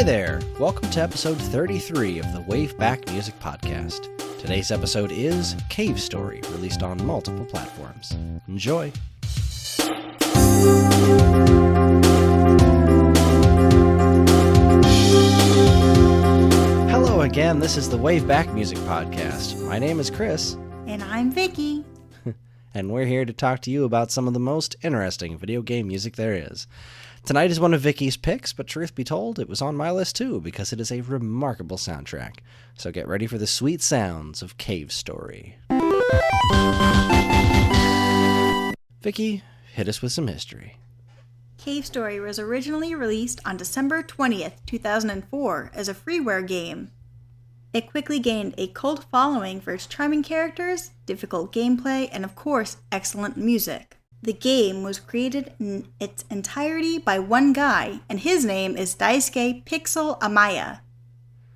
Hi there! Welcome to episode 33 of the WaveBack Music Podcast. Today's episode is Cave Story, released on multiple platforms. Enjoy! Hello again, this is the WaveBack Music Podcast. My name is Kris. And I'm Vicky. And we're here to talk to you about some of the most interesting video game music there is. Tonight is one of Vicky's picks, but truth be told, it was on my list too, because it is a remarkable soundtrack. So get ready for the sweet sounds of Cave Story. Vicky, hit us with some history. Cave Story was originally released on December 20th, 2004 as a freeware game. It quickly gained a cult following for its charming characters, difficult gameplay, and of course, excellent music. The game was created in its entirety by one guy, and his name is Daisuke Amaya.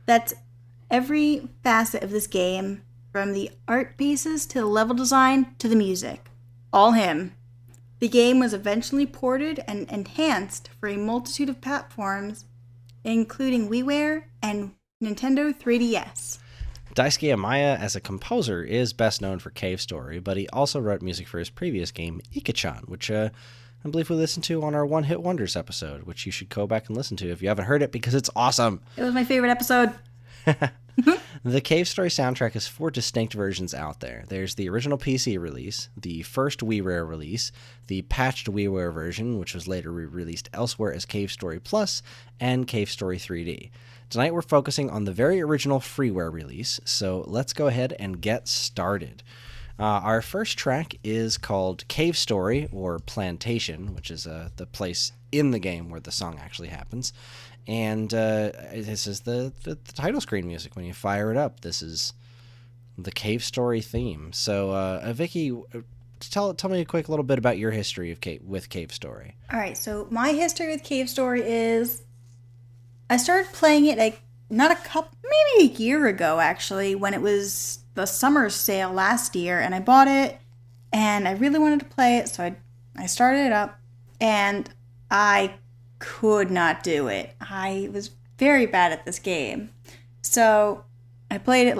That's every facet of this game, from the art pieces to the level design to the music. All him. The game was eventually ported and enhanced for a multitude of platforms, including WiiWare and Nintendo 3DS. Daisuke Amaya, as a composer, is best known for Cave Story, but he also wrote music for his previous game, Ika-chan, which I believe we listened to on our One Hit Wonders episode, which you should go back and listen to if you haven't heard it, because it's awesome. It was my favorite episode. The Cave Story soundtrack has 4 distinct versions out there. There's the original PC release, the first WiiWare release, the patched WiiWare version, which was later re-released elsewhere as Cave Story Plus, and Cave Story 3D. Tonight we're focusing on the very original freeware release, so let's go ahead and get started. Our first track is called Cave Story, or Plantation, which is the place in the game where the song actually happens. And this is the title screen music. When you fire it up, this is the Cave Story theme. So, Vicky, tell me a quick little bit about your history with Cave Story. All right, so my history with Cave Story is I started playing it maybe a year ago, actually, when it was the summer sale last year, and I bought it, and I really wanted to play it, so I started it up, and I could not do it. I was very bad at this game. So I played it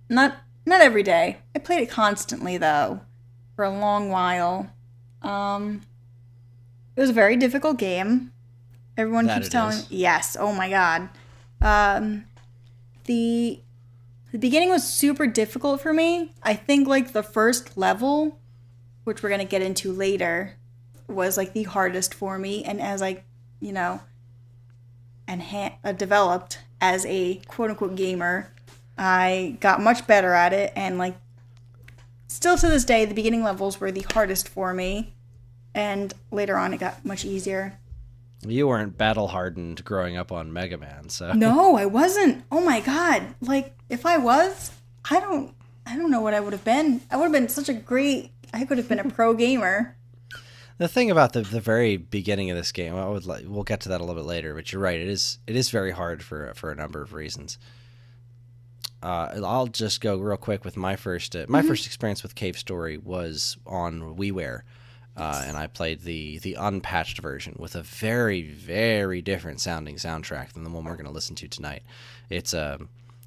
not every day. I played it constantly though for a long while. It was a very difficult game. Everyone keeps telling me, yes, oh my god. The beginning was super difficult for me. I think the first level, which we're going to get into later, was the hardest for me, and as I developed as a quote-unquote gamer, I got much better at it, and still to this day the beginning levels were the hardest for me, and later on it got much easier. You weren't battle hardened growing up on Mega Man, so no, I wasn't. Oh my god, if I was, I don't know what I would have been. I would have been I could have been a pro gamer. The thing about the very beginning of this game, we'll get to that a little bit later, but you're right, it is very hard for a number of reasons. I'll just go real quick with my first experience with Cave Story was on WiiWare, and I played the unpatched version with a very, very different sounding soundtrack than the one we're going to listen to tonight. It's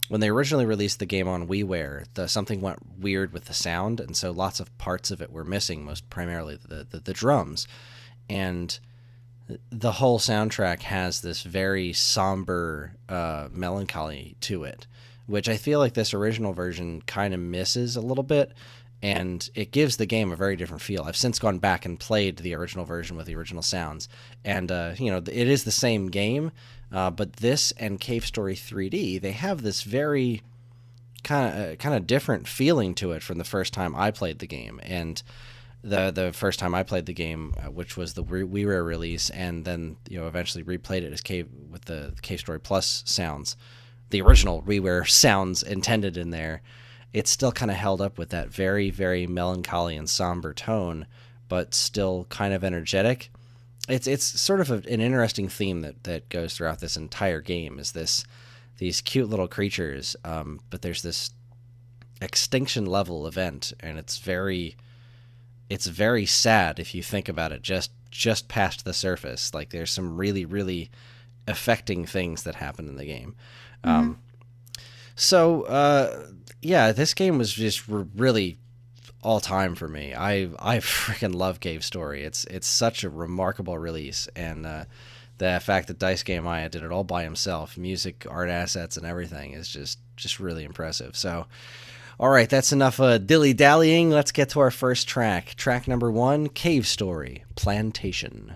when they originally released the game on WiiWare, something went weird with the sound, and so lots of parts of it were missing, most primarily the drums. And the whole soundtrack has this very somber melancholy to it, which I feel like this original version kind of misses a little bit, and it gives the game a very different feel. I've since gone back and played the original version with the original sounds, and it is the same game, but this and Cave Story 3D, they have this very kind of different feeling to it from the first time I played the game. And the first time I played the game, which was the WiiWare release, and then eventually replayed it as with the Cave Story Plus sounds, the original WiiWare sounds intended in there, it's still kind of held up with that very, very melancholy and somber tone, but still kind of energetic. It's sort of an interesting theme that goes throughout this entire game, is these cute little creatures, but there's this extinction level event, and it's very sad if you think about it just past the surface. There's some really, really affecting things that happen in the game. Yeah, this game was just really all time for me. I freaking love Cave Story. It's such a remarkable release, and the fact that Daisuke Amaya did it all by himself, music, art assets, and everything, is just really impressive. So, all right, that's enough dilly-dallying. Let's get to our first track. Track number 1, Cave Story, Plantation.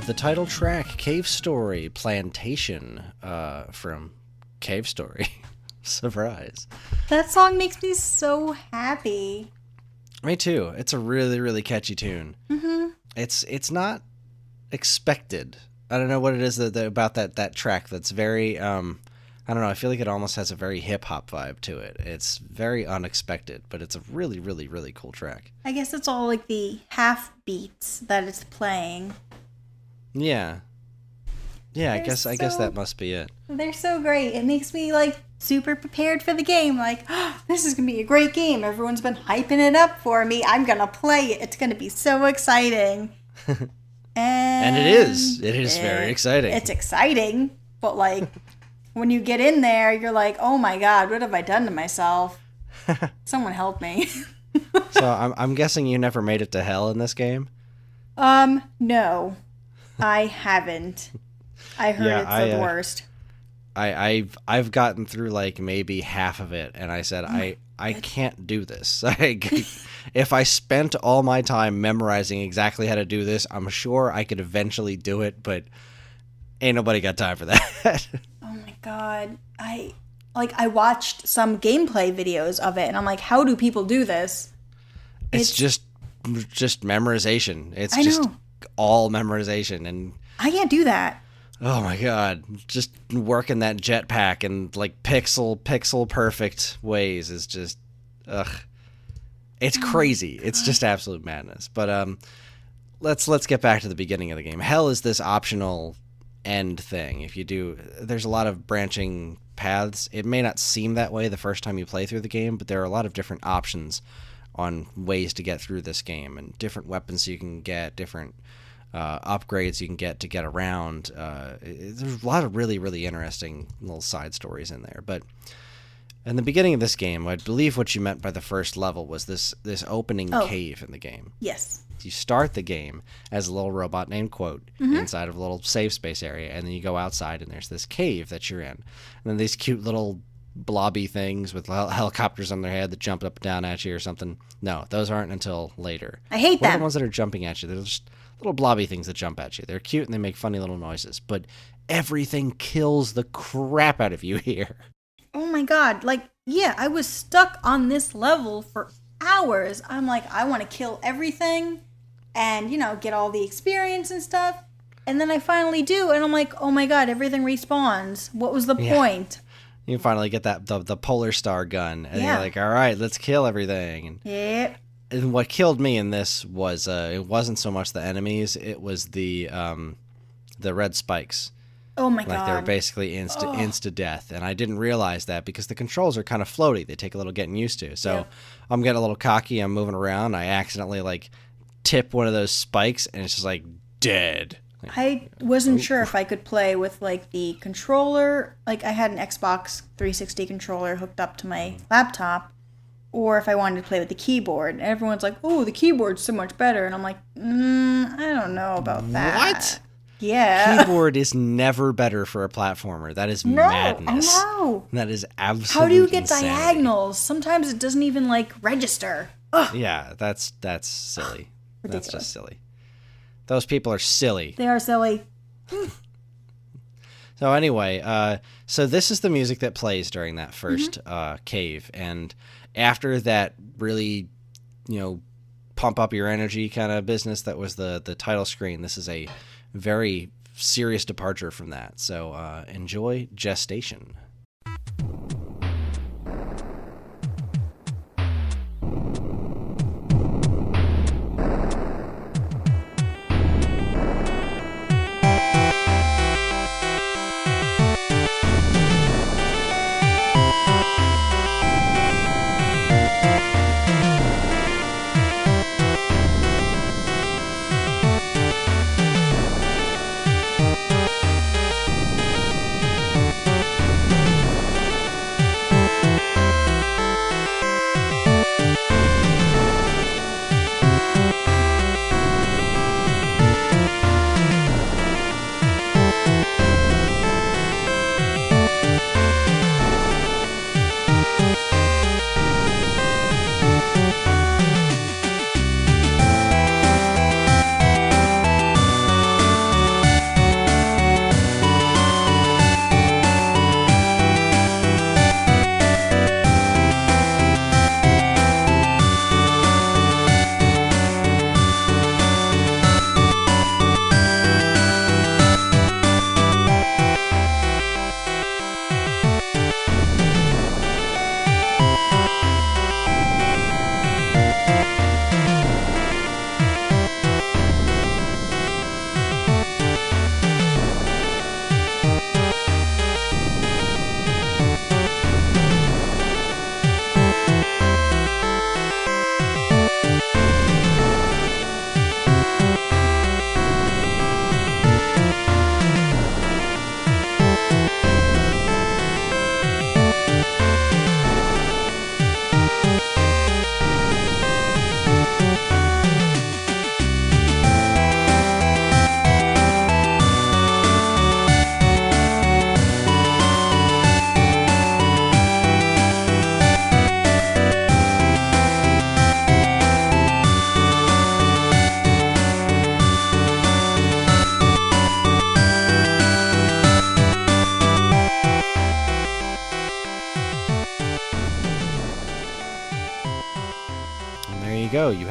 The title track, Cave Story, Plantation, from Cave Story. Surprise. That song makes me so happy. Me too. It's a really, really catchy tune. Mm-hmm. It's not expected. I don't know what it is about that track that's very, I don't know, I feel like it almost has a very hip-hop vibe to it. It's very unexpected, but it's a really, really, really cool track. I guess it's all like the half beats that it's playing. Yeah. Yeah, I guess that must be it. They're so great. It makes me like super prepared for the game. Like, oh, this is gonna be a great game. Everyone's been hyping it up for me. I'm gonna play it. It's gonna be so exciting. And it is. It is very exciting. It's exciting, but like when you get in there, you're like, oh my god, what have I done to myself? Someone help me. So I'm guessing you never made it to hell in this game? No, I haven't. I heard it's the worst. I've gotten through like maybe half of it, and I said I can't do this. If I spent all my time memorizing exactly how to do this, I'm sure I could eventually do it, but ain't nobody got time for that. Oh my god. I watched some gameplay videos of it, and I'm like, how do people do this? It's just memorization. It's just all memorization, and I can't do that. Oh my god, just working that jetpack in like pixel perfect ways is just it's crazy. It's just absolute madness. But let's get back to the beginning of the game. Hell is this optional end thing. If you do, there's a lot of branching paths. It may not seem that way the first time you play through the game, but there are a lot of different options on ways to get through this game, and different weapons you can get, different upgrades you can get around. There's a lot of really, really interesting little side stories in there. But in the beginning of this game, I believe what you meant by the first level was this opening cave in the game. Yes. You start the game as a little robot named Quote inside of a little safe space area, and then you go outside and there's this cave that you're in. And then these cute little blobby things with helicopters on their head that jump up and down at you or something. No, those aren't until later. I hate them. The ones that are jumping at you, they're just little blobby things that jump at you. They're cute and they make funny little noises, but everything kills the crap out of you here. Oh my god, like, yeah, I was stuck on this level for hours. I'm like, I want to kill everything and, get all the experience and stuff. And then I finally do, and I'm like, oh my god, everything respawns. What was the point? You finally get the Polar Star gun, and you're like, all right, let's kill everything. Yep. And what killed me in this was it wasn't so much the enemies, it was the red spikes. Oh my god. Like they were basically insta death, and I didn't realize that because the controls are kind of floaty. They take a little getting used to. So I'm getting a little cocky, I'm moving around, I accidentally like tip one of those spikes, and it's just like dead. I wasn't sure if I could play with like the controller. Like I had an Xbox 360 controller hooked up to my laptop, or if I wanted to play with the keyboard. And everyone's like, oh, the keyboard's so much better. And I'm like, I don't know about that. What? Yeah. Keyboard is never better for a platformer. That is madness. I know. That is absolutely How do you get insanity. diagonals? Sometimes it doesn't even like register. Ugh. Yeah, that's silly. Ridiculous. That's just silly. Those people are silly. They are silly. So anyway, so this is the music that plays during that first cave, and after that really, pump up your energy kind of business that was the title screen, this is a very serious departure from that. So enjoy Gestation.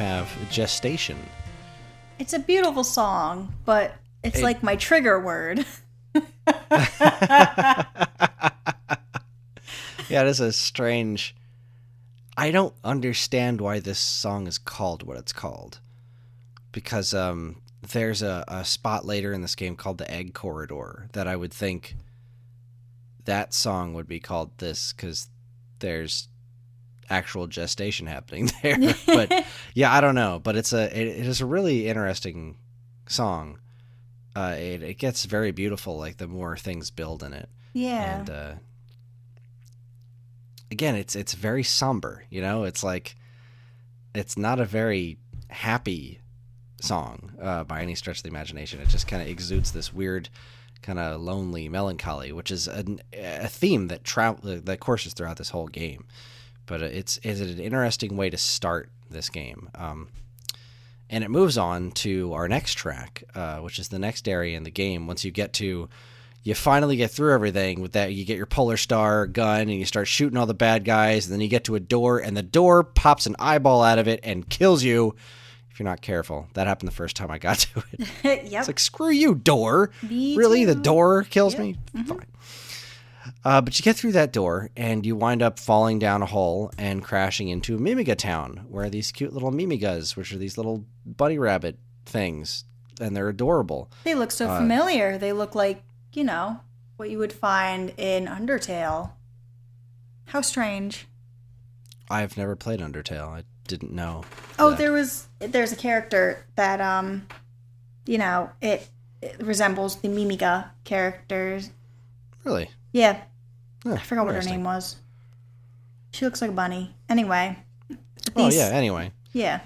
have gestation. It's a beautiful song, but it's like my trigger word. Yeah, it is a strange... I don't understand why this song is called what it's called. Because there's a spot later in this game called the Egg Corridor that I would think that song would be called this because there's actual gestation happening there. But yeah, I don't know. But it is a really interesting song. It gets very beautiful like the more things build in it. Yeah. And again, it's very somber, you know? It's like it's not a very happy song by any stretch of the imagination. It just kind of exudes this weird kind of lonely melancholy, which is a theme that courses throughout this whole game. But it's an interesting way to start this game. And it moves on to our next track, which is the next area in the game. Once you finally get through everything with that, you get your Polar Star gun and you start shooting all the bad guys, and then you get to a door, and the door pops an eyeball out of it and kills you if you're not careful. That happened the first time I got to it. Yep. It's like, screw you, door. Me Really? too. The door kills me? Mm-hmm. Fine. But you get through that door, and you wind up falling down a hole and crashing into Mimiga Town, where these cute little Mimigas, which are these little bunny rabbit things, and they're adorable. They look so familiar. They look like, what you would find in Undertale. How strange. I've never played Undertale. I didn't know. Oh, there's a character that, it resembles the Mimiga characters. Really? Yeah. Oh, I forgot what her name was. She looks like a bunny. Anyway. Anyway. Yeah.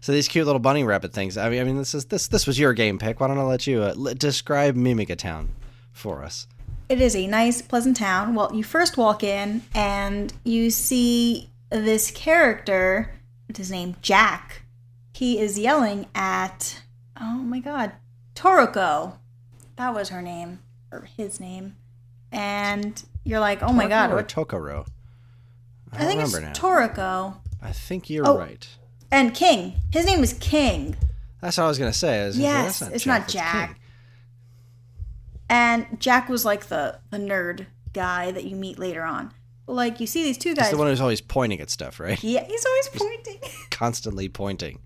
So these cute little bunny rabbit things. I mean, this was your game pick. Why don't I let you describe Mimiga Town for us? It is a nice, pleasant town. Well, you first walk in and you see this character. What's his name? Jack. He is yelling at, oh my god, Toroko. That was her name, or his name. And you're like, oh my god. Or Tokoro? I think it's now. Toroko. I think you're right. And King. His name is King. That's what I was going to say. Yes, it's not Jack. And Jack was like the nerd guy that you meet later on. Like, you see these two guys. He's the one who's always pointing at stuff, right? Yeah, he's always pointing. Constantly pointing.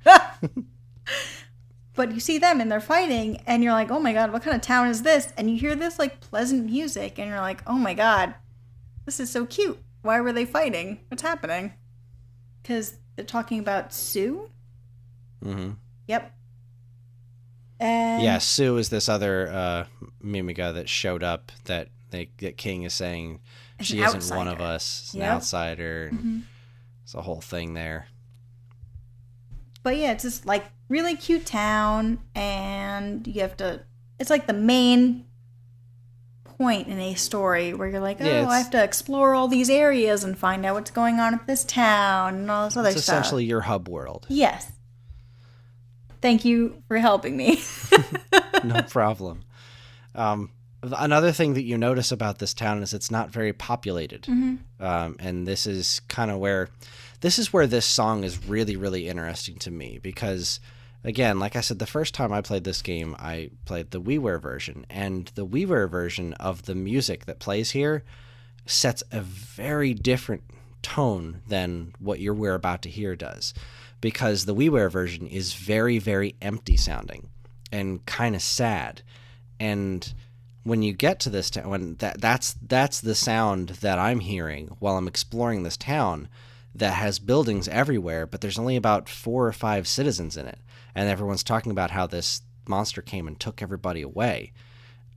But you see them and they're fighting, and you're like, oh my god, what kind of town is this? And you hear this, like, pleasant music, and you're like, oh my god, this is so cute. Why were they fighting? What's happening? Because they're talking about Sue? Mm-hmm. Yep. And yeah, Sue is this other Mimiga that showed up that King is saying she isn't one of us, an outsider. Mm-hmm. It's a whole thing there. But yeah, it's just like really cute town, and it's like the main point in a story where you're like, I have to explore all these areas and find out what's going on at this town and all this other stuff. It's essentially your hub world. Yes. Thank you for helping me. No problem. Another thing that you notice about this town is it's not very populated. Mm-hmm. And this is kind of where this song is really, really interesting to me because, again, like I said, the first time I played this game, I played the WiiWare version. And the WiiWare version of the music that plays here sets a very different tone than what we're about to hear does. Because the WiiWare version is very, very empty sounding and kind of sad. And when you get to this town, that's the sound that I'm hearing while I'm exploring this town that has buildings everywhere, but there's only about 4 or 5 citizens in it. And everyone's talking about how this monster came and took everybody away.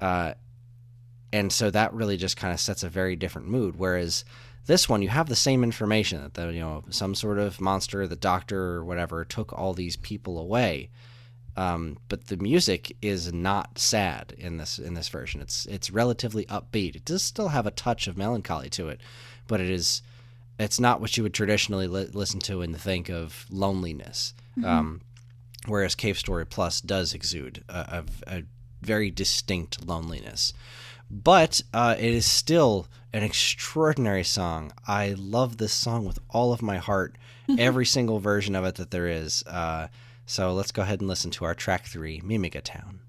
And so that really just kind of sets a very different mood. Whereas this one, you have the same information that some sort of monster, the doctor or whatever, took all these people away. But the music is not sad in this version. It's relatively upbeat. It does still have a touch of melancholy to it, but it's not what you would traditionally listen to and think of loneliness. Mm-hmm. Whereas Cave Story Plus does exude a very distinct loneliness. But it is still an extraordinary song. I love this song with all of my heart, every single version of it that there is. So let's go ahead and listen to our track 3, Mimiga Town.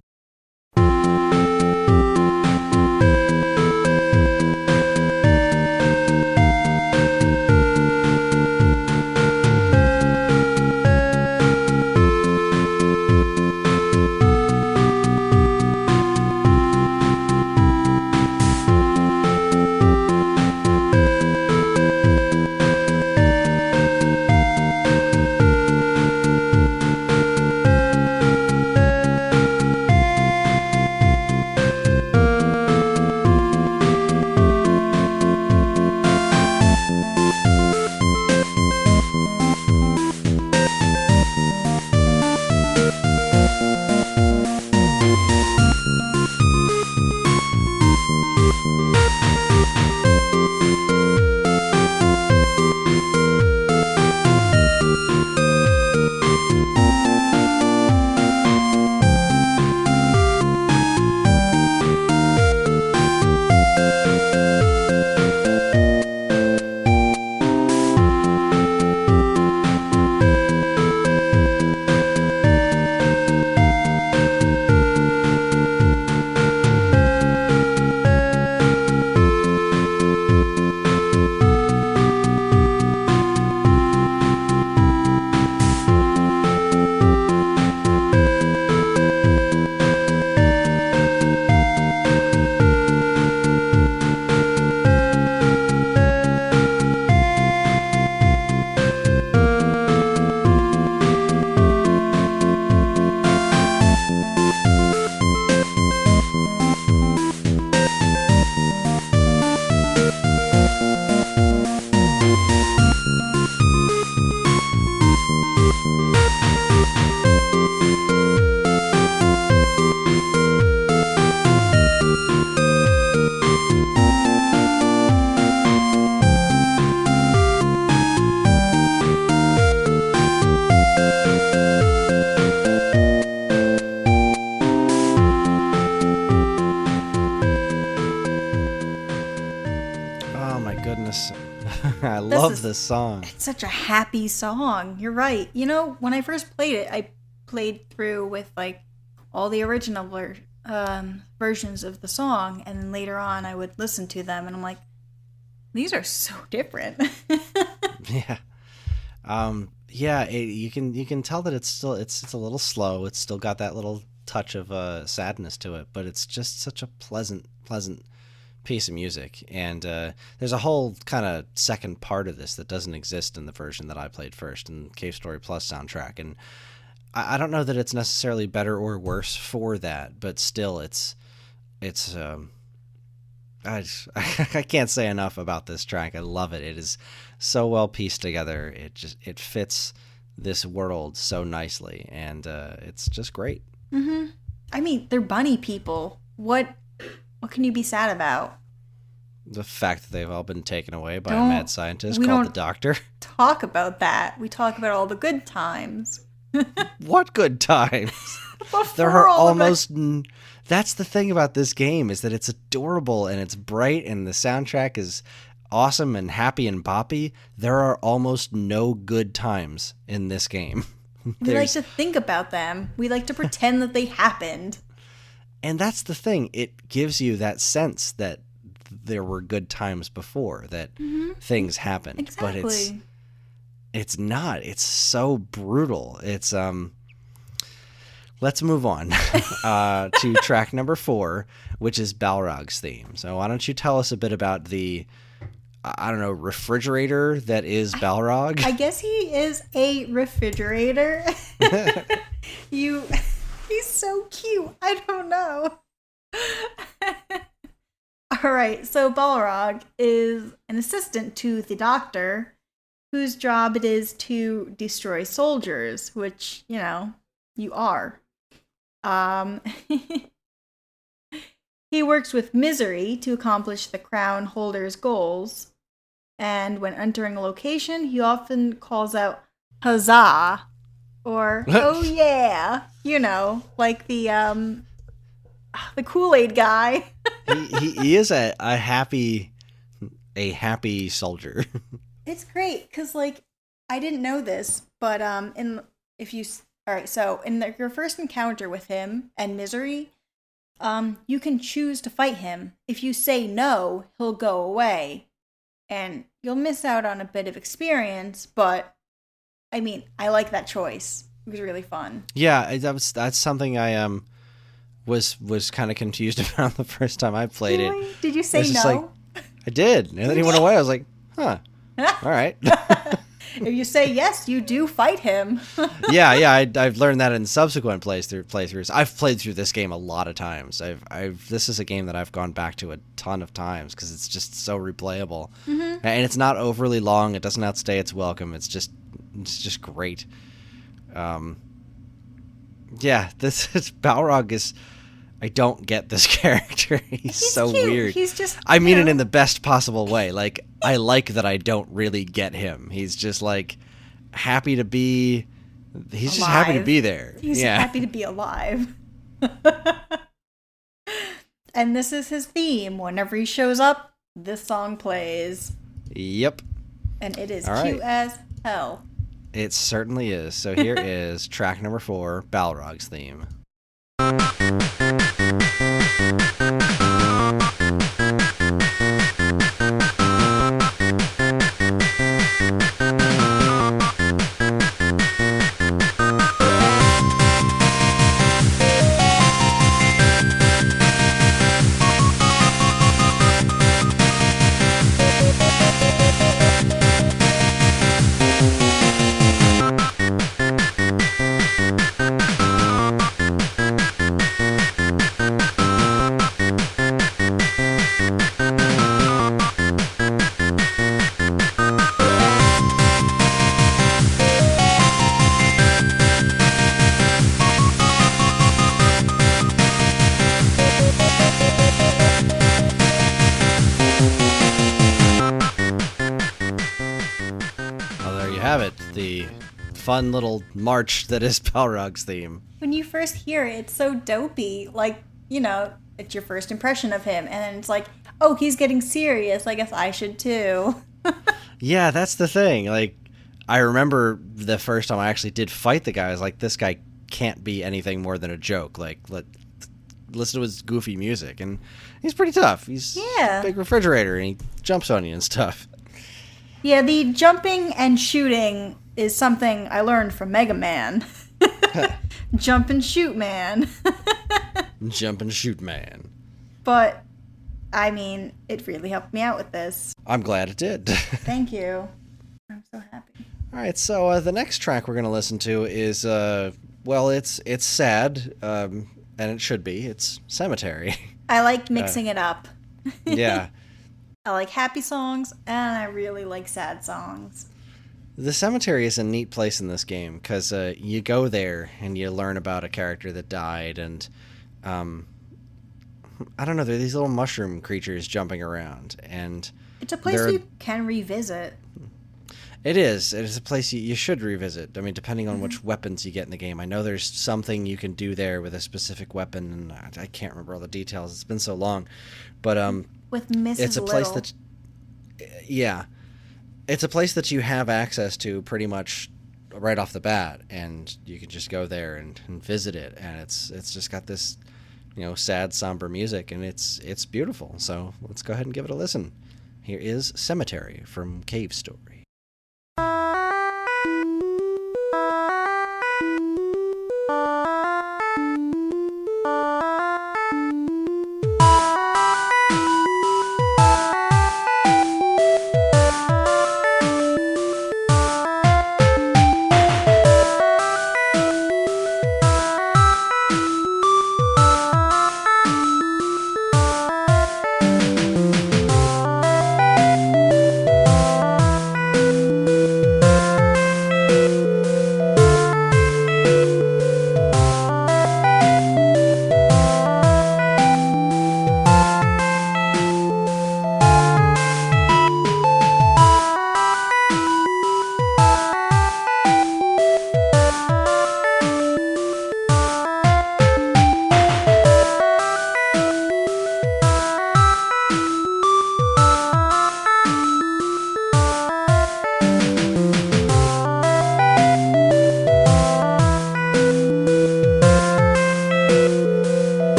I love this song. It's such a happy song. You're right. You know, when I first played it, I played through with like all the original versions of the song, and then later on I would listen to them, and I'm like, these are so different. Yeah. You can tell that it's a little slow. It's still got that little touch of sadness to it, but it's just such a pleasant piece of music. And there's a whole kind of second part of this that doesn't exist in the version that I played first in Cave Story Plus soundtrack. And I don't know that it's necessarily better or worse for that, but still I can't say enough about this track. I love it. It is so well pieced together. It fits this world so nicely, and it's just great. Mm-hmm. I mean, they're bunny people. What can you be sad about? The fact that they've all been taken away by a mad scientist called the Doctor. Talk about that. We talk about all the good times. What good times? There are almost... That's the thing about this game, is that it's adorable and it's bright and the soundtrack is awesome and happy and boppy. There are almost no good times in this game. We like to think about them. We like to pretend that they happened. And that's the thing. It gives you that sense that there were good times before, that things happened. Exactly. But it's not. It's so brutal. It's let's move on to track number 4, which is Balrog's theme. So why don't you tell us a bit about the, refrigerator that is Balrog? I guess he is a refrigerator. He's so cute. I don't know. All right, so Balrog is an assistant to the Doctor, whose job it is to destroy soldiers, which, you are. He works with Misery to accomplish the crown holder's goals, and when entering a location, he often calls out "Huzzah!" or "Oh yeah!" Like the Kool-Aid guy. he is a happy soldier. It's great because, like, I didn't know this, but your first encounter with him and Misery, you can choose to fight him. If you say no, he'll go away, and you'll miss out on a bit of experience. But I mean, I like that choice. It was really fun. Yeah, that's something I was kind of confused about the first time I played it. Did you say no? Like, I did, and then he went away. I was like, huh, all right. If you say yes, you do fight him. yeah, I've learned that in subsequent playthroughs. I've played through this game a lot of times. This is a game that I've gone back to a ton of times because it's just so replayable, and it's not overly long. It doesn't outstay its welcome. It's just great. Yeah, this is Balrog is. I don't get this character. He's so cute. weird. He's just. I mean it in the best possible way. Like, I like that I don't really get him. He's just like happy to be. He's just happy to be there. He's happy to be alive. And this is his theme. Whenever he shows up, this song plays. Yep. And it is cute as hell. It certainly is. So here is track number 4, Balrog's theme. The fun little march that is Balrog's theme. When you first hear it, it's so dopey. Like, you know, it's your first impression of him. And then it's like, oh, he's getting serious. I guess I should too. Yeah, that's the thing. Like, I remember the first time I actually did fight the guy, I was like, this guy can't be anything more than a joke. Like, listen to his goofy music. And he's pretty tough. He's a big refrigerator, and he jumps on you and stuff. Yeah, the jumping and shooting is something I learned from Mega Man. Jump and shoot, man. Jump and shoot, man. But, I mean, it really helped me out with this. I'm glad it did. Thank you. I'm so happy. All right, so the next track we're going to listen to is, it's sad, and it should be. It's Cemetery. I like mixing it up. Yeah. I like happy songs, and I really like sad songs. The cemetery is a neat place in this game, because you go there, and you learn about a character that died, and, I don't know, there are these little mushroom creatures jumping around, and... It's a place you can revisit. It is. It is a place you should revisit. I mean, depending on which weapons you get in the game. I know there's something you can do there with a specific weapon, and I can't remember all the details. It's been so long. But, with Mrs. it's a place Little. that... Yeah. It's a place that you have access to pretty much right off the bat, and you can just go there and visit it, and it's just got this, sad, somber music, and it's beautiful. So let's go ahead and give it a listen. Here is Cemetery from Cave Story.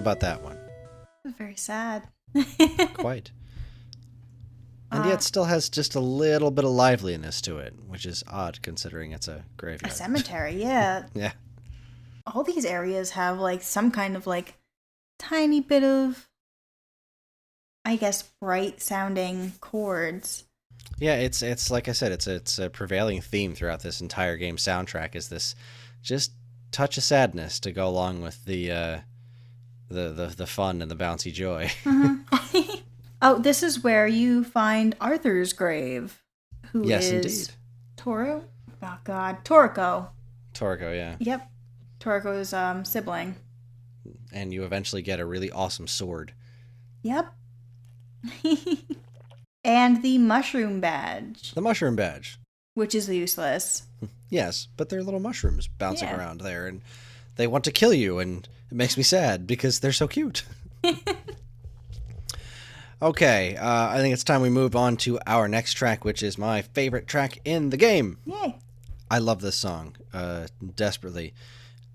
about that one? Very sad. Quite. And yet still has just a little bit of liveliness to it, which is odd considering it's a graveyard. A cemetery, yeah. Yeah. All these areas have, like, some kind of, like, tiny bit of, I guess, bright-sounding chords. Yeah, it's like I said, it's a prevailing theme throughout this entire game soundtrack is this just touch of sadness to go along with the fun and the bouncy joy. Mm-hmm. Oh, this is where you find Arthur's grave, who is indeed. Toro? Oh God, Toriko. Toriko, yeah. Yep, Toriko's sibling. And you eventually get a really awesome sword. Yep. And the mushroom badge. The mushroom badge. Which is useless. Yes, but they're little mushrooms bouncing around there, and they want to kill you, and it makes me sad because they're so cute. Okay, I think it's time we move on to our next track, which is my favorite track in the game. Yay. I love this song desperately,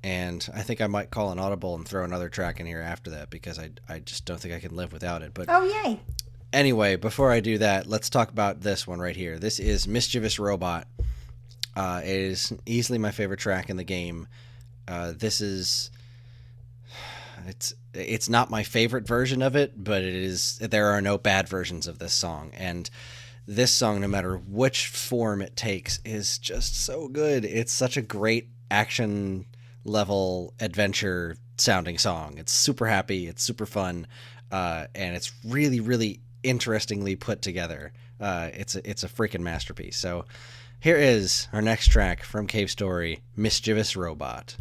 and I think I might call an audible and throw another track in here after that because I just don't think I can live without it. But oh, yay. Anyway, before I do that, let's talk about this one right here. This is Mischievous Robot. It is easily my favorite track in the game. This is... It's not my favorite version of it, but it is. There are no bad versions of this song, and this song, no matter which form it takes, is just so good. It's such a great action level adventure sounding song. It's super happy, it's super fun, and it's really, really interestingly put together. It's a freaking masterpiece. So here is our next track from Cave Story, Mischievous Robot.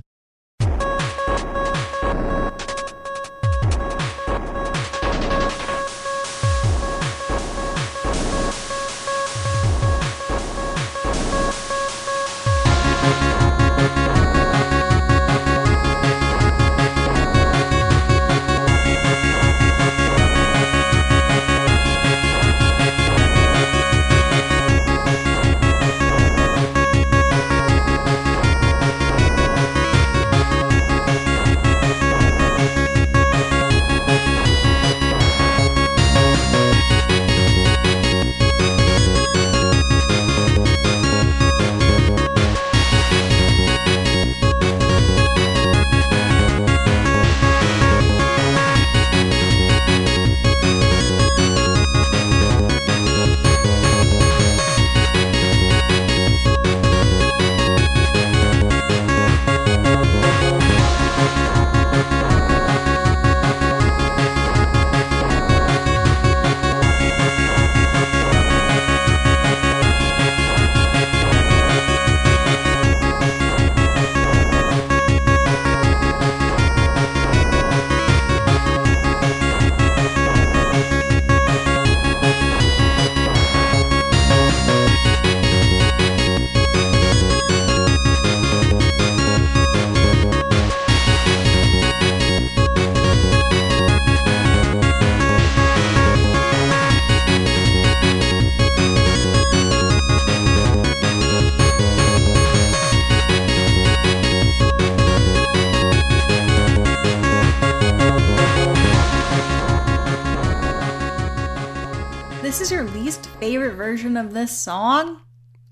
This is your least favorite version of this song?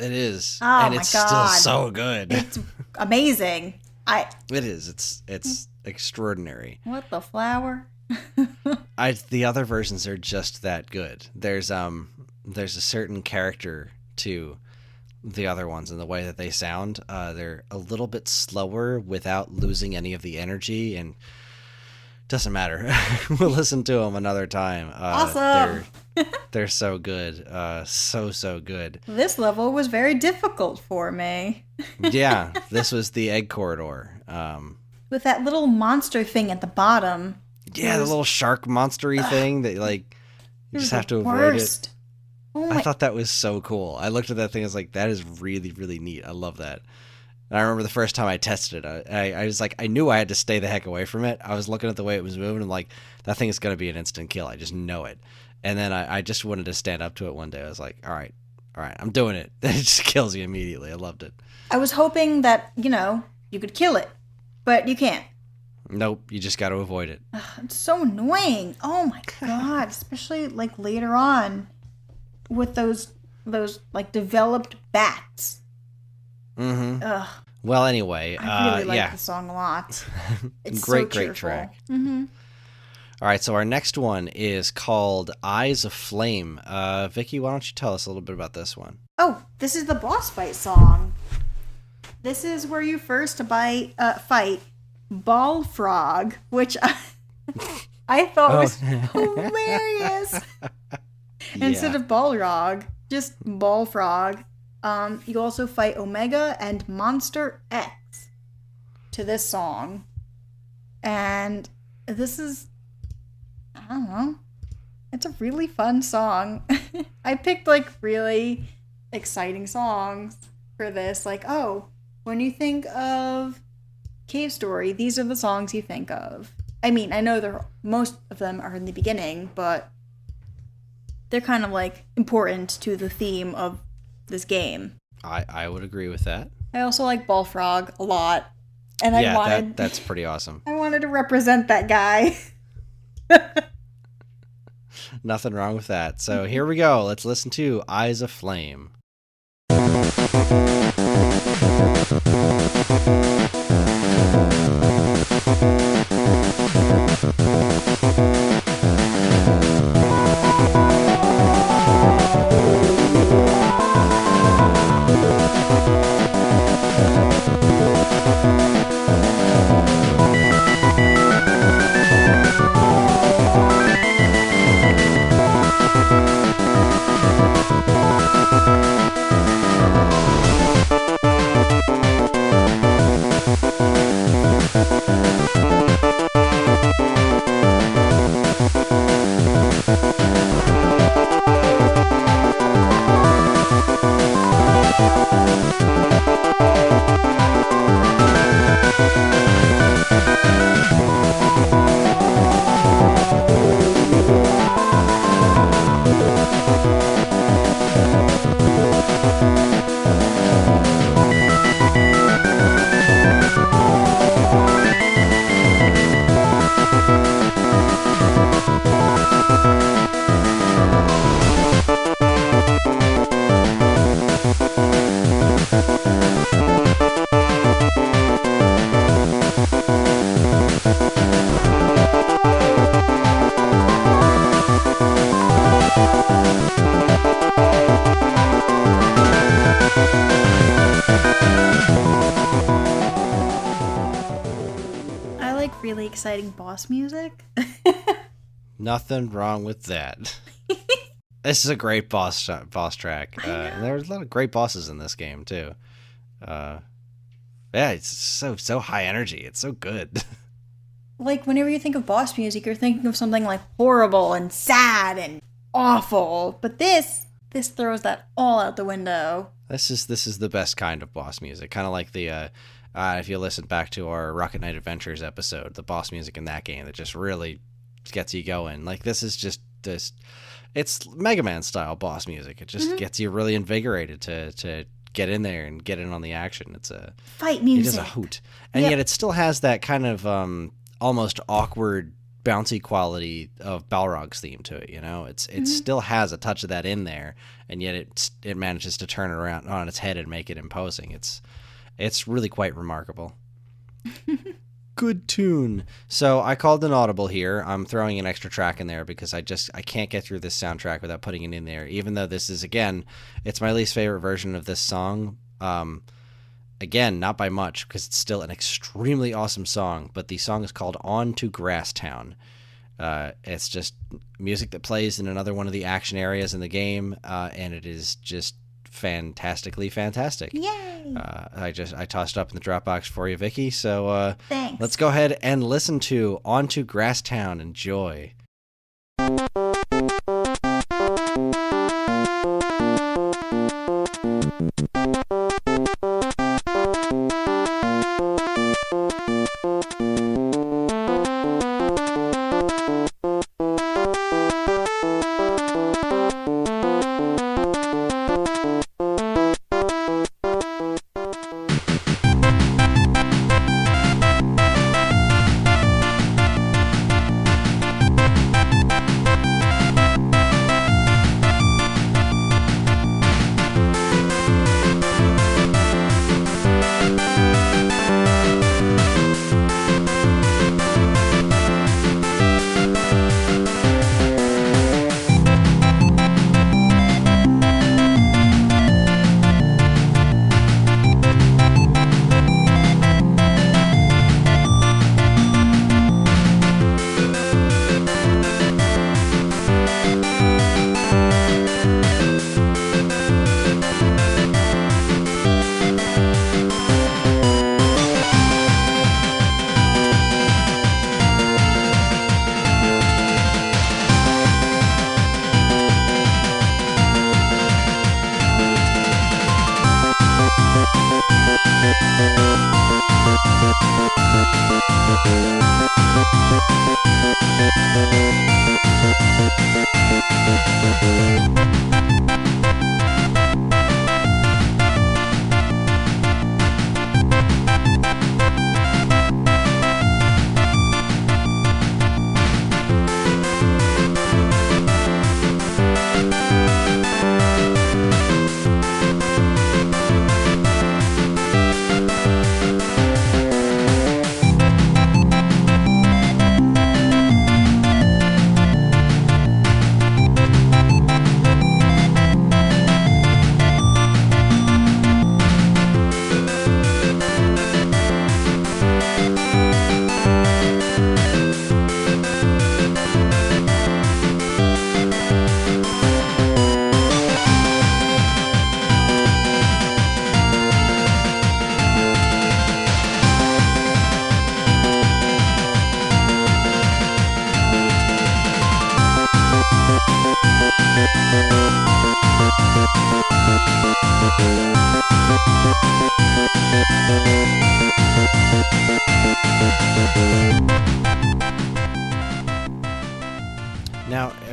It is. Oh and my it's God. still so good. It's amazing. It is. It's extraordinary. What the flower? The other versions are just that good. There's a certain character to the other ones and the way that they sound. They're a little bit slower without losing any of the energy, and doesn't matter. We'll listen to them another time. Awesome. They're so good. So good. This level was very difficult for me. Yeah, this was the egg corridor. With that little monster thing at the bottom. Yeah, the little shark monstery thing that like you just have to avoid worst. it. Oh I thought that was so cool. I looked at that thing, I was like, that is really, really neat. I love that. And I remember the first time I tested it, I was like, I knew I had to stay the heck away from it. I was looking at the way it was moving, and like, that thing is going to be an instant kill. I just know it. And then I just wanted to stand up to it one day. I was like, all right, I'm doing it. It just kills you immediately. I loved it. I was hoping that, you could kill it, but you can't. Nope, you just got to avoid it. Ugh, it's so annoying. Oh my god, especially like later on with those like developed bats. Mm-hmm. Ugh. Well, anyway, I really like the song a lot. It's great so track. Mm-hmm. All right, so our next one is called Eyes of Flame. Vicky, why don't you tell us a little bit about this one? Oh, this is the boss fight song. This is where you first fight Ball Frog, which I thought was hilarious. Instead of Balrog, just Ball Frog. You also fight Omega and Monster X to this song. And this is, I don't know, it's a really fun song. I picked like really exciting songs for this. Like, oh, when you think of Cave Story, these are the songs you think of. I mean, I know most of them are in the beginning, but they're kind of like important to the theme of this game. I would agree with that. I also like Bullfrog a lot, and that's pretty awesome. I wanted to represent that guy. Nothing wrong with that. So here we go. Let's listen to Eyes of Flame. Really exciting boss music. Nothing wrong with that. This is a great boss track. There's a lot of great bosses in this game too. Yeah, it's so high energy. It's so good. Like whenever you think of boss music, you're thinking of something like horrible and sad and awful. But this throws that all out the window. This is the best kind of boss music. Kind of like the if you listen back to our Rocket Knight Adventures episode, the boss music in that game that just really gets you going. Like this is just this, it's Mega Man style boss music. It just gets you really invigorated to get in there and get in on the action. It's a fight music. It is a hoot, and yet it still has that kind of almost awkward bouncy quality of Balrog's theme to it. You know, it still has a touch of that in there, and yet it manages to turn it around on its head and make it imposing. It's really quite remarkable. Good tune. So I called an audible here. I'm throwing an extra track in there because I can't get through this soundtrack without putting it in there. Even though this is, again, it's my least favorite version of this song. Again, not by much because it's still an extremely awesome song. But the song is called On to Grasstown. It's just music that plays in another one of the action areas in the game, and it is just fantastically fantastic. Yay! I tossed it up in the Dropbox for you, Vicky. So thanks. Let's go ahead and listen to On to Grasstown. Enjoy.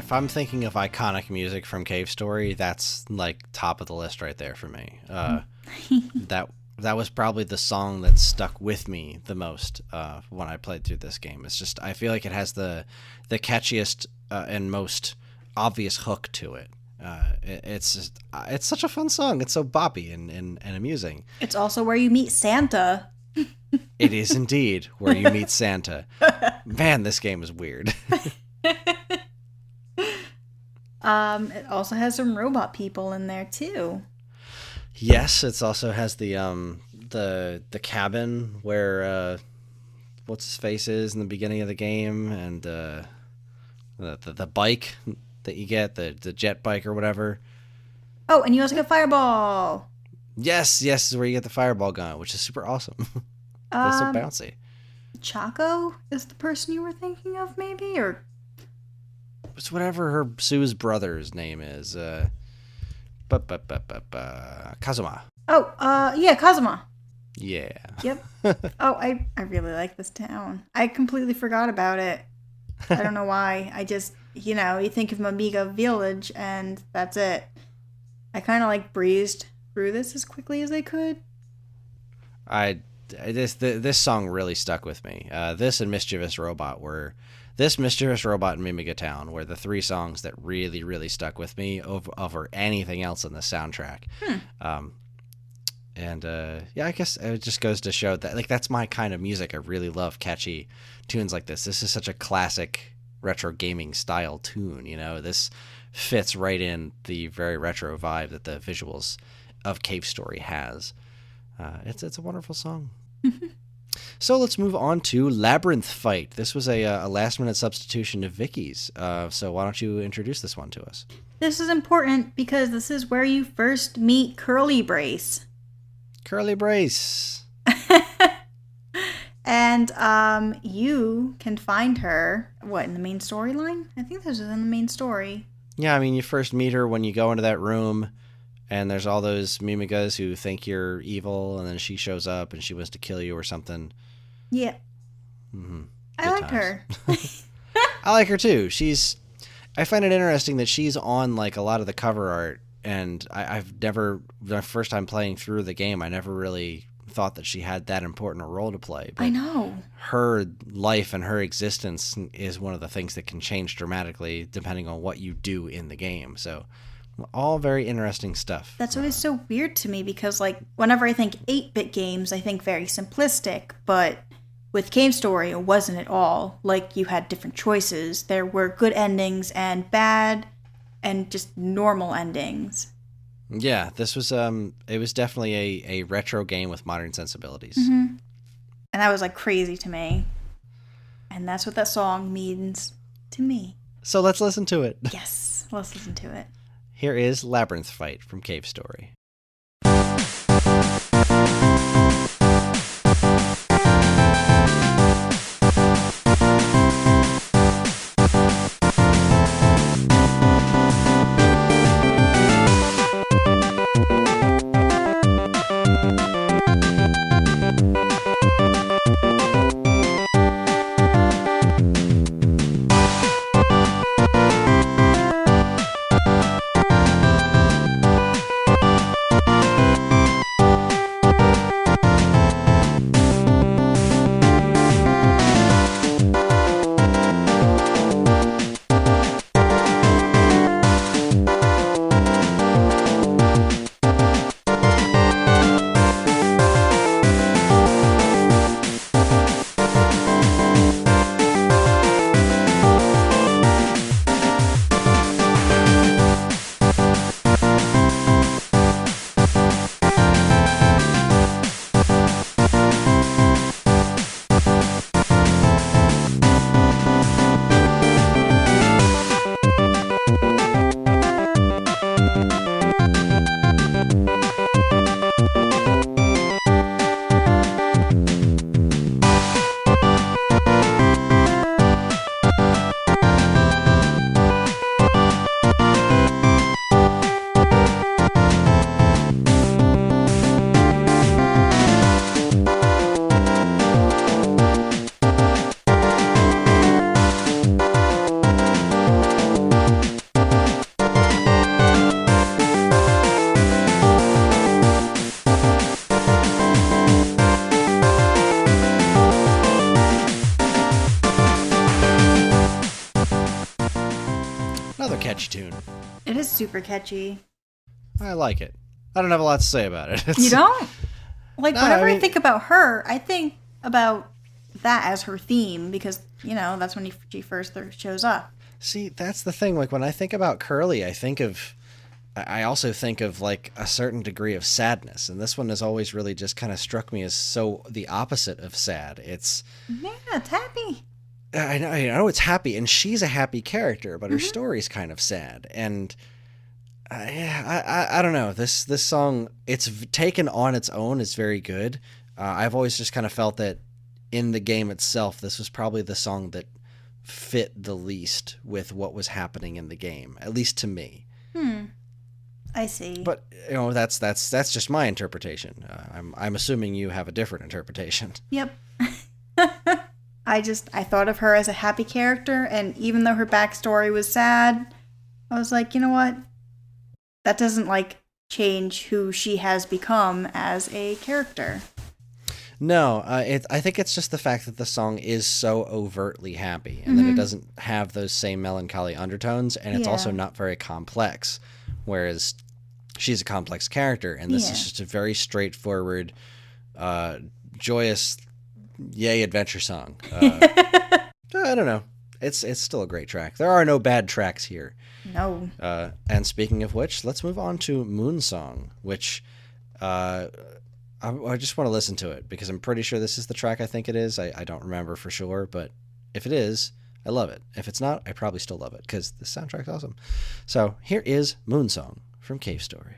if I'm thinking of iconic music from Cave Story, that's like top of the list right there for me. That was probably the song that stuck with me the most when I played through this game. It's just, I feel like it has the catchiest and most obvious hook to it. It's such a fun song. It's so boppy and amusing. It's also where you meet Santa. It is indeed where you meet Santa. Man, this game is weird. It also has some robot people in there too. Yes, it also has the cabin where what's his face is in the beginning of the game, and the bike that you get, the jet bike or whatever. Oh, and you also get Fireball. Yes, is where you get the fireball gun, which is super awesome. It's so bouncy. Choco is the person you were thinking of, maybe, or it's whatever Sue's brother's name is. Kazuma. Oh, yeah, Kazuma. Yeah. Yep. Oh, I really like this town. I completely forgot about it. I don't know why. I just, you think of Mamiga Village and that's it. I kind of like breezed through this as quickly as I could. This song really stuck with me. This and Mischievous Robot and Mimiga Town were the three songs that really, really stuck with me over anything else in the soundtrack. I guess it just goes to show that that's my kind of music. I really love catchy tunes like this. This is such a classic retro gaming style tune. This fits right in the very retro vibe that the visuals of Cave Story has. It's a wonderful song. So let's move on to Labyrinth Fight. This was a last-minute substitution of Vicky's. So why don't you introduce this one to us? This is important because this is where you first meet Curly Brace. Curly Brace. And you can find her, in the main storyline? I think this is in the main story. Yeah, I mean, you first meet her when you go into that room, and there's all those Mimigas who think you're evil, and then she shows up and she wants to kill you or something. Yeah. Mm-hmm. I like her. I like her too. I find it interesting that she's on a lot of the cover art, and the first time playing through the game, I never really thought that she had that important a role to play. But I know. Her life and her existence is one of the things that can change dramatically depending on what you do in the game. So all very interesting stuff. That's always so weird to me because, whenever I think 8-bit games, I think very simplistic, but with Cave Story, it wasn't at all. You had different choices. There were good endings and bad and just normal endings. Yeah, this was it was definitely a retro game with modern sensibilities. Mm-hmm. And that was crazy to me. And that's what that song means to me. So let's listen to it. Yes, let's listen to it. Here is Labyrinth Fight from Cave Story. super catchy. I like it. I don't have a lot to say about it. You don't? Like, No, whenever I I mean- think about her, I think about that as her theme because, you know, that's when she first shows up. See, that's the thing. Like when I think about Curly, I also think of like a certain degree of sadness, and this one has always really just kind of struck me as so the opposite of sad. Yeah, it's happy. I know it's happy, and she's a happy character, but her story's kind of sad, and yeah, I don't know. This song, taken on its own, is very good. I've always just kind of felt that in the game itself, this was probably the song that fit the least with what was happening in the game, at least to me. I see. But you know, that's just my interpretation. I'm assuming you have a different interpretation. Yep. I thought of her as a happy character, and even though her backstory was sad, I was like, you know what? That doesn't like change who she has become as a character. No, I think it's just the fact that the song is so overtly happy, and that it doesn't have those same melancholy undertones, and it's also not very complex. Whereas she's a complex character, and this is just a very straightforward, joyous, yay adventure song. I don't know. It's still a great track. There are no bad tracks here. No. And speaking of which, let's move on to Moon Song, which I just want to listen to it because I'm pretty sure this is the track I think it is. I don't remember for sure, but if it is, I love it. If it's not, I probably still love it because the soundtrack's awesome. So here is Moon Song from Cave Story.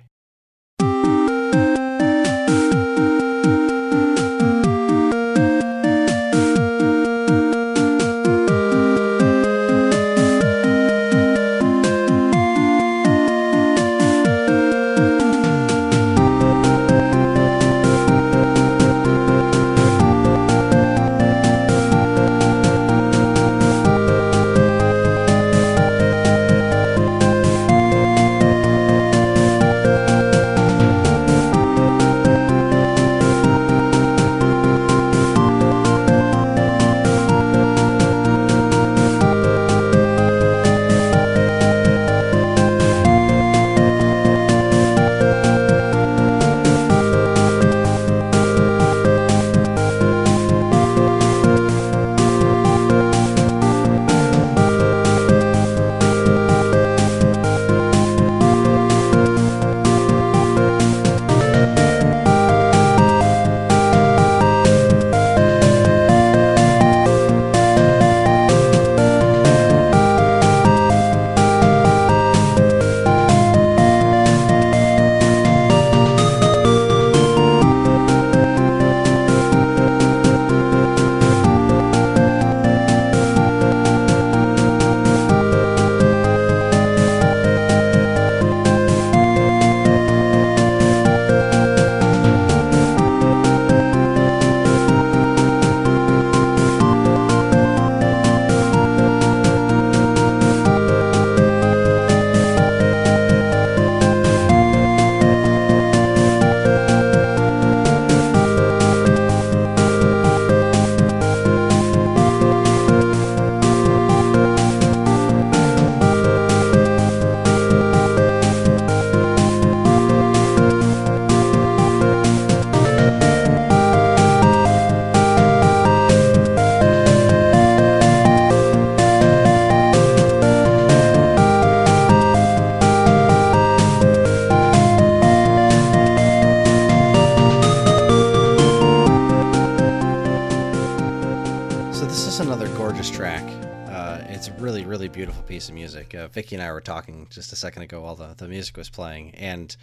Really beautiful piece of music. Vicky and I were talking just a second ago while the music was playing, and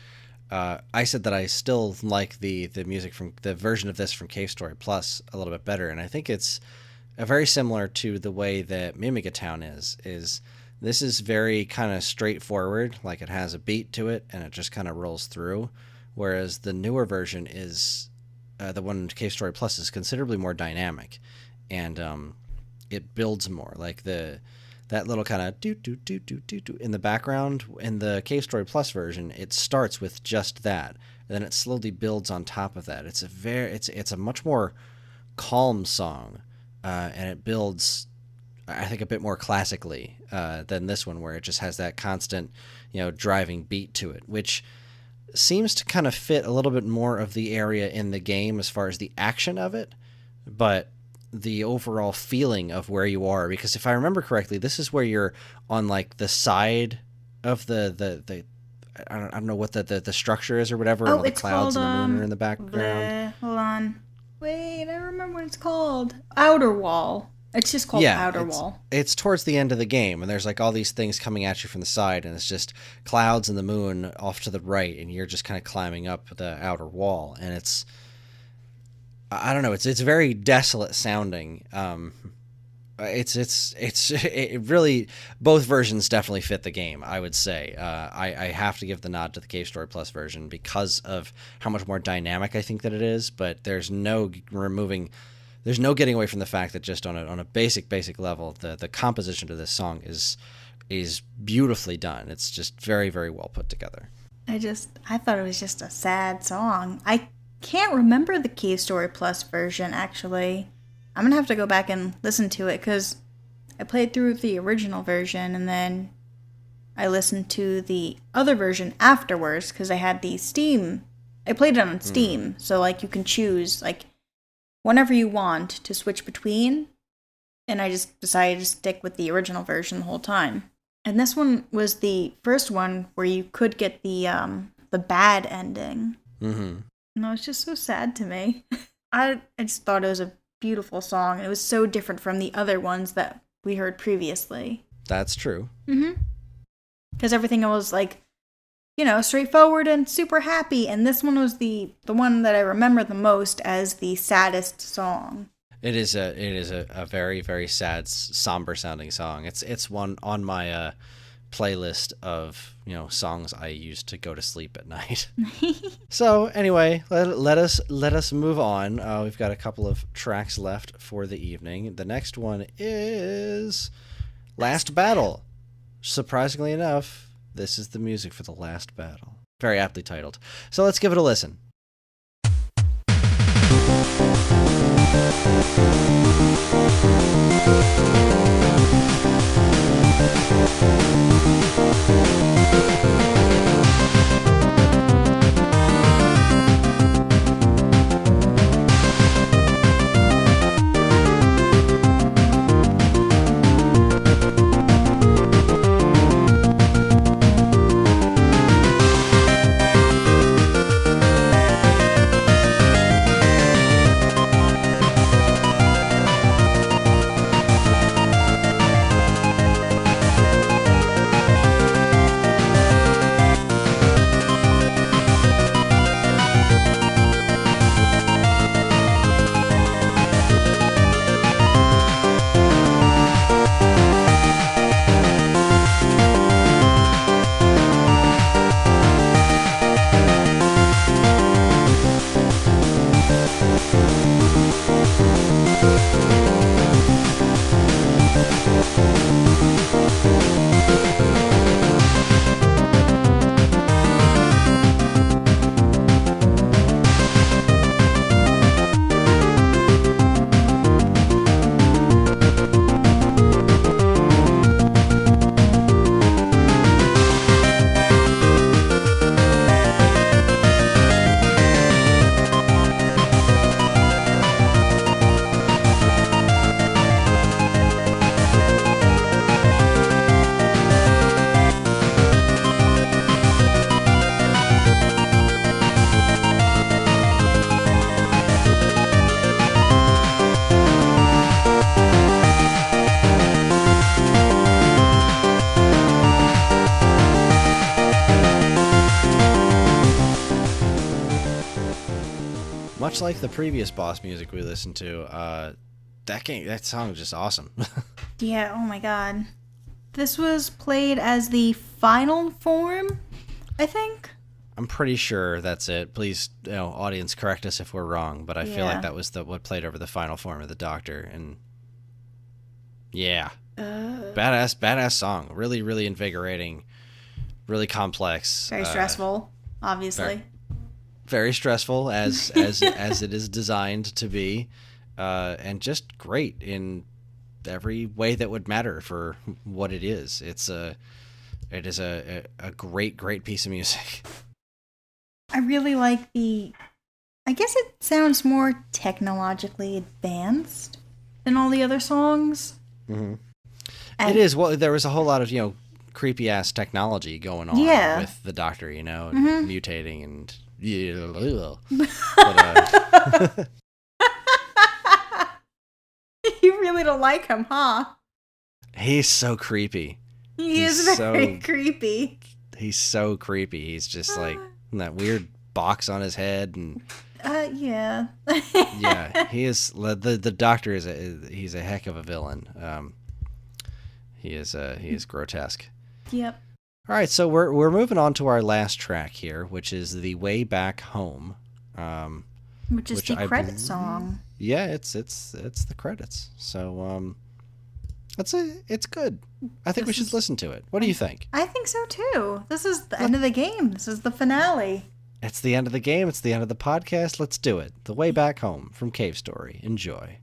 I said that I still like the music from the version of this from Cave Story Plus a little bit better, and I think it's very similar to the way that Mimiga Town is this is very kind of straightforward, like it has a beat to it and it just kind of rolls through, whereas the newer version is the one in Cave Story Plus is considerably more dynamic, and it builds more, like that little kind of do do do do do do in the background. In the Cave Story Plus version, it starts with just that, and then it slowly builds on top of that. It's a much more calm song, and it builds I think, a bit more classically than this one, where it just has that constant, driving beat to it, which seems to kind of fit a little bit more of the area in the game as far as the action of it, but the overall feeling of where you are, because if I remember correctly, this is where you're on like the side of the I don't know what the structure is or whatever, and all the clouds and the moon are in the background. Hold on. Wait, I remember what it's called. Outer Wall. It's just called Outer Wall. It's towards the end of the game, and there's like all these things coming at you from the side, and it's just clouds and the moon off to the right, and you're just kind of climbing up the outer wall, and it's, I don't know, it's very desolate sounding. It really, both versions definitely fit the game, I would say. I have to give the nod to the Cave Story Plus version because of how much more dynamic I think that it is, but there's no getting away from the fact that just on a basic level, the composition to this song is beautifully done. It's just very, very well put together. I thought it was just a sad song. I can't remember the Cave Story Plus version, actually. I'm going to have to go back and listen to it, because I played through the original version, and then I listened to the other version afterwards, because I had the Steam. I played it on Steam, so, like, you can choose, like, whenever you want to switch between, and I just decided to stick with the original version the whole time. And this one was the first one where you could get the bad ending. Mm-hmm. And it was just so sad to me. I just thought it was a beautiful song, and it was so different from the other ones that we heard previously. That's true. Mm-hmm. Because everything was like, straightforward and super happy, and this one was the one that I remember the most as the saddest song. It is a very, very sad, somber sounding song. It's one on my playlist of songs I use to go to sleep at night. So anyway, let us move on. We've got a couple of tracks left for the evening. The next one is Last Battle. Surprisingly enough, this is the music for the Last Battle. Very aptly titled. So let's give it a listen. Much like the previous boss music we listened to, that song is just awesome. Yeah, oh my god. This was played as the final form, I think. I'm pretty sure that's it. Please, audience, correct us if we're wrong, but I feel like that was what played over the final form of the Doctor, and yeah. Badass song. Really, really invigorating, really complex. Very stressful, obviously. Very stressful, as it is designed to be, and just great in every way that would matter for what it is. It is a great piece of music. I really like I guess it sounds more technologically advanced than all the other songs. Mm-hmm. It is. Well, there was a whole lot of, creepy ass technology going on with the Doctor, and mutating and but, You really don't like him, huh? He's so creepy. He's very creepy. He's so creepy. He's just like that weird box on his head and yeah. yeah, he is. The Doctor he's a heck of a villain. He is grotesque. Yep. All right, so we're moving on to our last track here, which is the Way Back Home, which is the credit song. Yeah, it's the credits. So it's good. I think we should listen to it. What do you think? I think so too. This is the end of the game. This is the finale. It's the end of the game. It's the end of the podcast. Let's do it. The Way Back Home from Cave Story. Enjoy.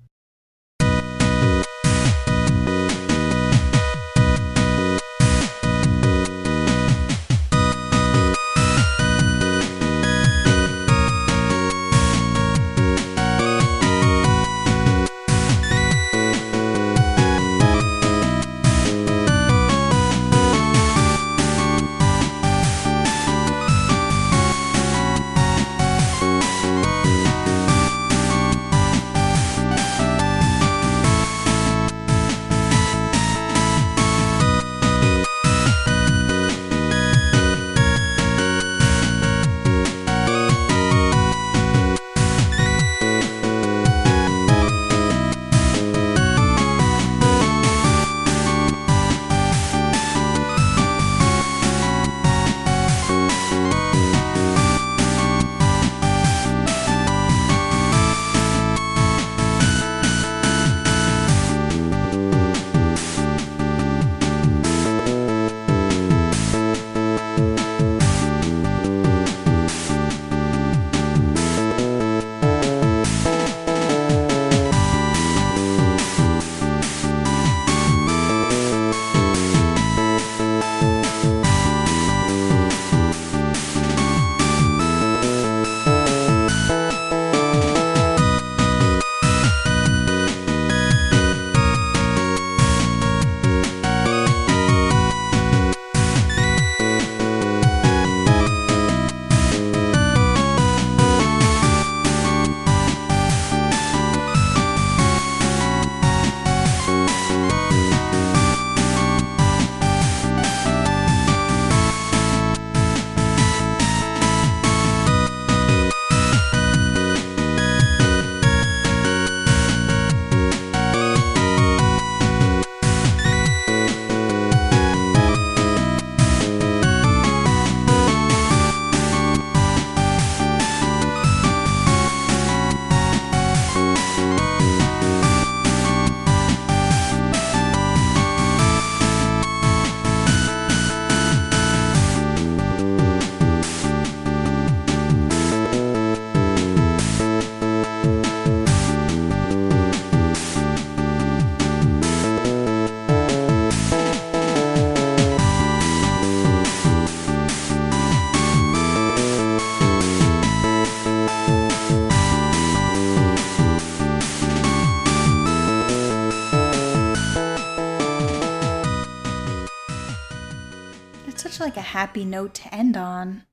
Like a happy note to end on.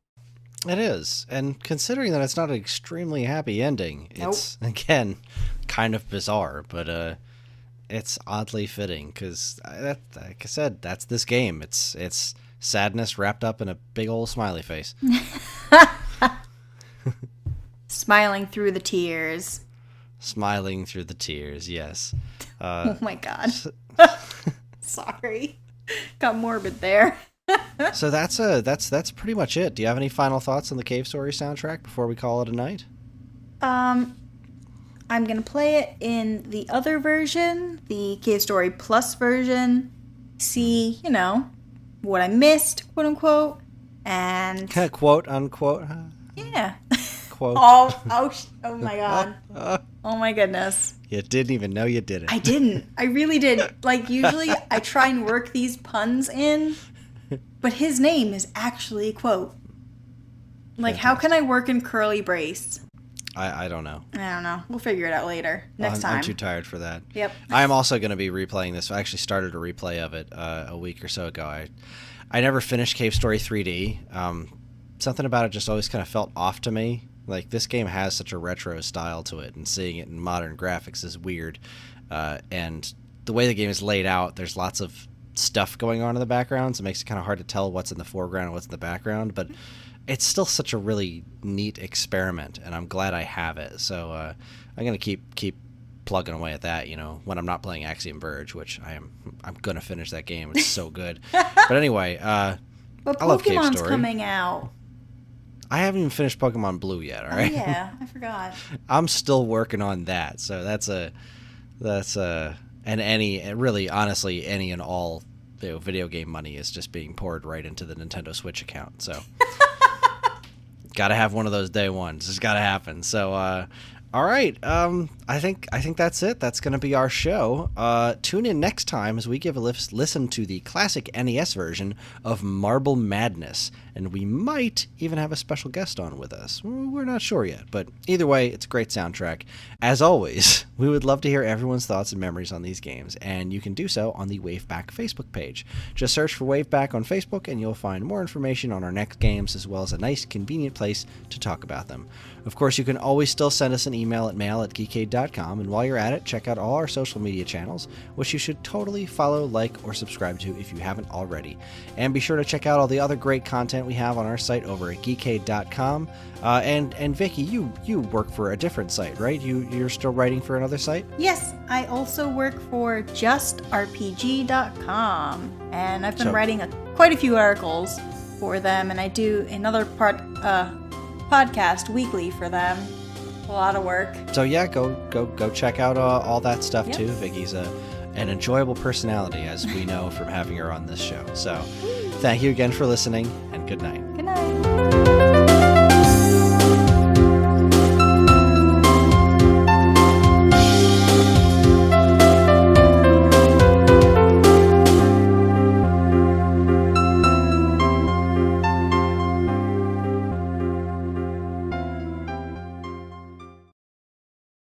It is, and considering that it's not an extremely happy ending, it's again kind of bizarre, but it's oddly fitting because, like I said, that's this game. It's sadness wrapped up in a big old smiley face, smiling through the tears. Smiling through the tears, yes. Oh my god. Sorry, got morbid there. So that's pretty much it. Do you have any final thoughts on the Cave Story soundtrack before we call it a night? I'm gonna play it in the other version, the Cave Story Plus version. See, what I missed, quote unquote, and quote unquote. Yeah. Quote. Oh my god. Oh my goodness. You didn't even know you did it. I didn't. I really didn't. Like, usually I try and work these puns in, but his name is actually a quote. Like, how can I work in curly brace? I don't know. I don't know. We'll figure it out later. Next time. I'm too tired for that. Yep. I am also going to be replaying this. I actually started a replay of it a week or so ago. I never finished Cave Story 3D. Something about it just always kind of felt off to me. Like, this game has such a retro style to it, and seeing it in modern graphics is weird. And the way the game is laid out, there's lots of stuff going on in the background, so it makes it kind of hard to tell what's in the foreground and what's in the background. But it's still such a really neat experiment, and I'm glad I have it. So I'm going to keep plugging away at that, when I'm not playing Axiom Verge, which I'm going to finish that game. It's so good. But anyway, but I love Cave Pokemon's Story. coming out. I haven't even finished Pokemon Blue yet, all right? Oh, yeah, I forgot. I'm still working on that. So honestly, any and all video game money is just being poured right into the Nintendo Switch account. So gotta have one of those day ones. It's gotta happen. So all right, I think that's it. That's gonna be our show. Tune in next time as we give a listen to the classic NES version of Marble Madness, and we might even have a special guest on with us. We're not sure yet, but either way, it's a great soundtrack. As always, we would love to hear everyone's thoughts and memories on these games, and you can do so on the WaveBack Facebook page. Just search for WaveBack on Facebook, and you'll find more information on our next games, as well as a nice, convenient place to talk about them. Of course, you can always still send us an email at mail@geekade.com, and while you're at it, check out all our social media channels, which you should totally follow, like, or subscribe to if you haven't already. And be sure to check out all the other great content we have on our site over at geekade.com. And Vicky, you work for a different site, right? You're still writing for another site? Yes, I also work for justrpg.com, and I've been writing quite a few articles for them, and I do another podcast weekly for them. A lot of work. So yeah, go check out all that stuff too. Vicky's an enjoyable personality, as we know from having her on this show. So thank you again for listening, and good night.